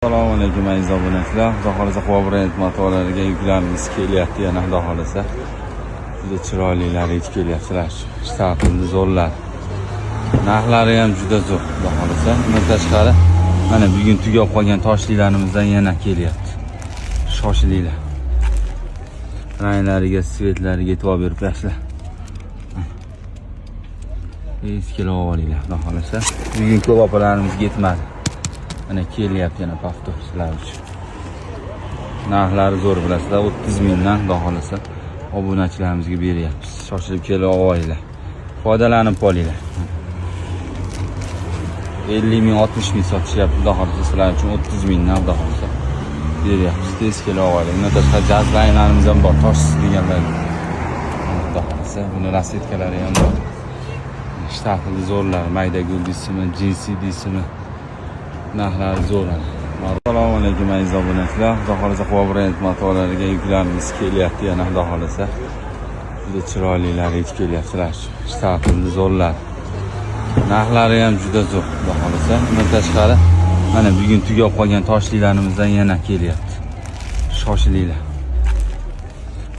Assalomu alaykum aziz obunachilar. Xudo xolasa Quva brend matolariga yuklarimiz kelyapti. Yana xudo xolasa juda chiroylilar yetib kelyaptilar. Shtatli zo'rlar. Narxlari ham juda zo'r. Xudo xolasa. Bundan tashqari mana bugun tugab qolgan toshlilarimizdan yana kelyapti. Shoshilinglar. Ranglariga, svetlariga e'tibor berib yoshlar. Eskilib olinglar, xudo xolasa. Bugun ko'p opalarimiz yetmadi. Mana kelyapti yana pafto sizlar uchun. Narxlari zo'r bilasizlar, 30 mingdan xudo xolasa obunachilarimizga beryapmiz. Shoshilib kelib olinglar. Foydalanib qolinglar. 50 ming, 60 ming sotishyapti xudo xolasa sizlar uchun 30 mingdan xudo xolasa beryapmiz. Tez kelib olinglar. Bundan tashqari jaz laynlarimiz ham bor, toshsiz deganlar. Xudo xolasa buni rasvetkalari ham bor. Shtatli zo'rlar, mayda gul deysizmi, jinsi deysizmi. Narxlari zo'r. Assalomu alaykum aziz obunachilar. Xudo xolasa Quva brend matolariga yuklarimiz kelyapti. Yana xudo xolasa juda chiroylilar yetib kelyaptilar. Shtatli zo'rlar. Narxlari ham juda zo'r. Xudo xolasa. Bundan tashqari mana bugun tugab qolgan toshlilarimizdan yana kelyapti. Shoshilinglar.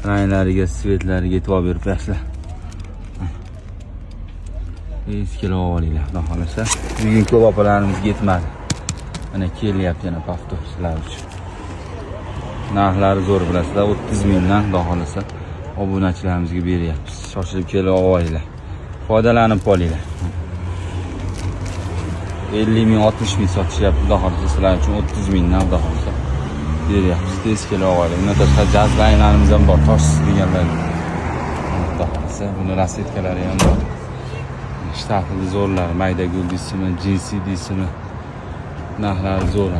Ranglariga, svetlariga e'tibor berib yoshlar. Eskilib olinglar, xudo xolasa. Bugun ko'p opalarimiz yetmadi. Mana kelyapti yana pafto sizlar uchun. Narxlari zo'r bilasizlar, 30 mingdan xudo xolasa obunachilarimizga beryapmiz. Shoshilib kelib olinglar. Foydalanib qolinglar. 50 ming, 60 ming sotishyapti xudo xolasa sizlar uchun 30 mingdan xudo xolasa beryapmiz. Tez kelib olinglar. Bundan tashqari jaz laynlarimiz ham bor, toshsiz deganlar. Xudo xolasa buni rasvetkalari ham bor. Shtatli zo'rlar, mayda gul deysizmi, jinsi deysizmi. Narxlari zo'r.